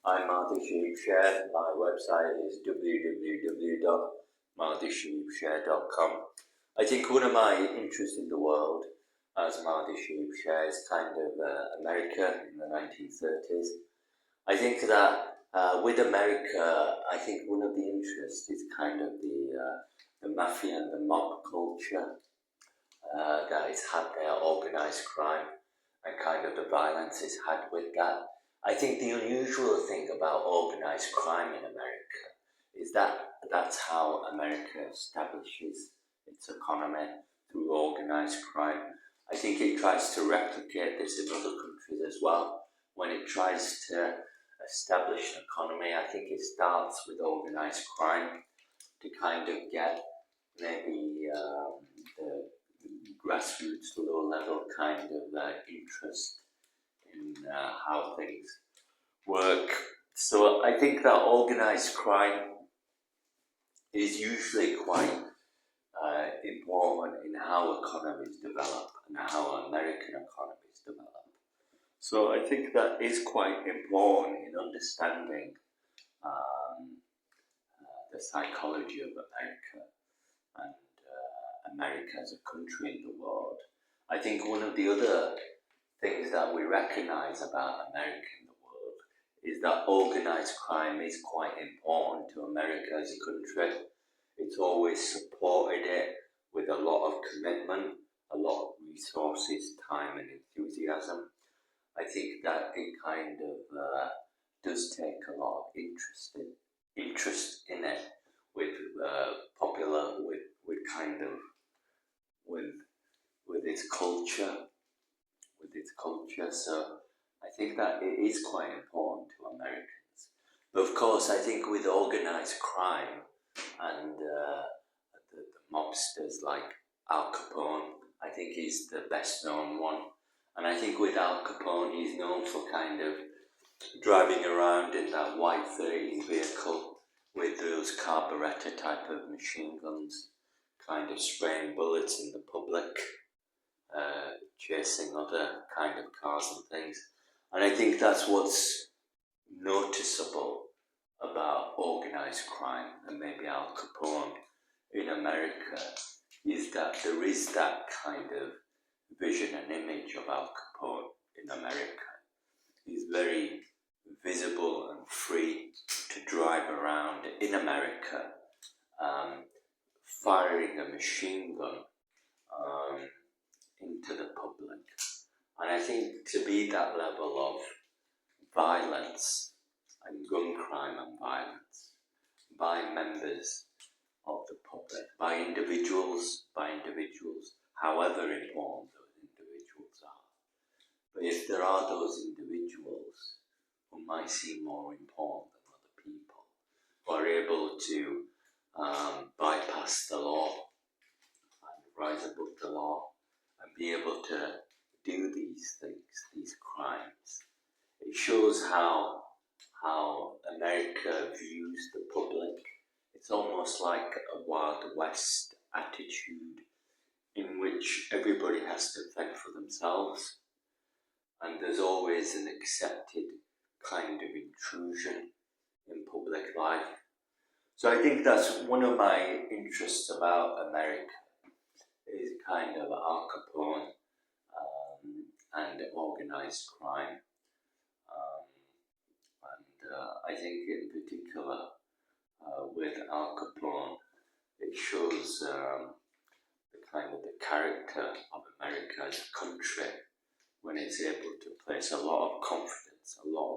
I'm Mahdi Shaheeb Sher. My website is www.mahdishaheebsher.com. I think one of my interests in the world as Mahdi Shaheeb Sher is kind of America in the 1930s. I think that with America, I think one of the interests is kind of the mafia and the mob culture that it's had there, organized crime, and kind of the violence it's had with that. I think the unusual thing about organized crime in America is that that's how America establishes its economy, through organized crime. I think it tries to replicate this in other countries as well. When it tries to establish an economy, I think it starts with organized crime to kind of get maybe the grassroots, low level kind of interest in how things work. So I think that organized crime is usually quite important in how economies develop and how American economies develop. So I think that is quite important in understanding the psychology of America and America as a country in the world. I think one of the other things that we recognize about America in the world is that organized crime is quite important to America as a country. It's always supported it with a lot of commitment, a lot of resources, time and enthusiasm. I think that it kind of does take a lot of interest in it with its culture. So I think that it is quite important to Americans. But of course, I think with organized crime and the mobsters like Al Capone, I think he's the best known one. And I think with Al Capone, he's known for kind of driving around in that white 30 vehicle with those carburetor type of machine guns, kind of spraying bullets in the public, chasing other kind of cars and things. And I think that's what's noticeable about organized crime and maybe Al Capone in America, is that there is that kind of vision and image of Al Capone in America. He's very visible and free to drive around in America, firing a machine gun into the public. And I think to be that level of violence and gun crime and violence by members of the public, by individuals, however important those individuals are. But if there are those individuals who might seem more important than other people, who are able to bypass the law and rise above the law and be able to do these things, these crimes, it shows how America views the public. It's almost like a Wild West attitude in which everybody has to fend for themselves, and there's always an accepted kind of intrusion in public life. So I think that's one of my interests about America, is kind of Al Capone and organized crime. I think in particular with Al Capone, it shows the kind of the character of America as a country, when it's able to place a lot of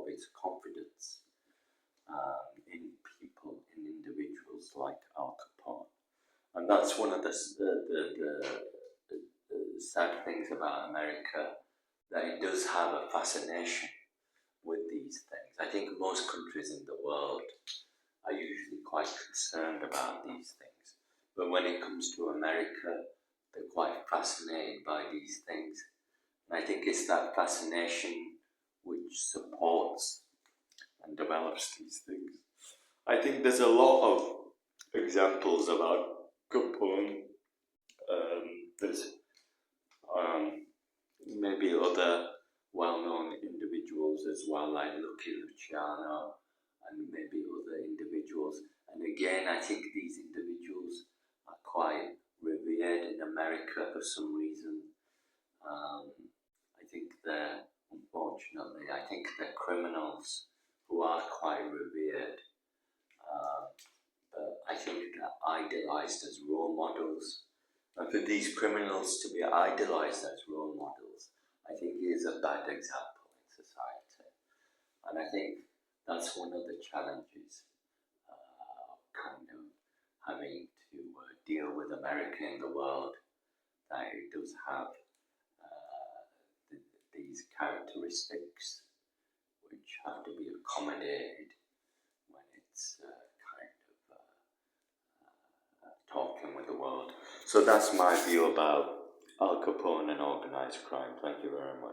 its confidence in people, in individuals like Al Capone. And that's one of the sad things about America, that it does have a fascination with these things. I think most countries in the world are usually quite concerned about these things. But when it comes to America, they're quite fascinated by these things. And I think it's that fascination which supports and develops these things. I think there's a lot of examples about Capone. There's maybe other well-known individuals as well, like Lucky Luciano and maybe other individuals. And again, I think these individuals are quite revered in America for some reason. I think unfortunately, I think they're criminals who are quite revered. But I think they're idolized as role models. And for these criminals to be idolized as role models, I think is a bad example in society. And I think that's one of the challenges kind of having to deal with America in the world, that it does have these characteristics which have to be accommodated when it's talking with the world. So that's my view about Al Capone and organized crime. Thank you very much.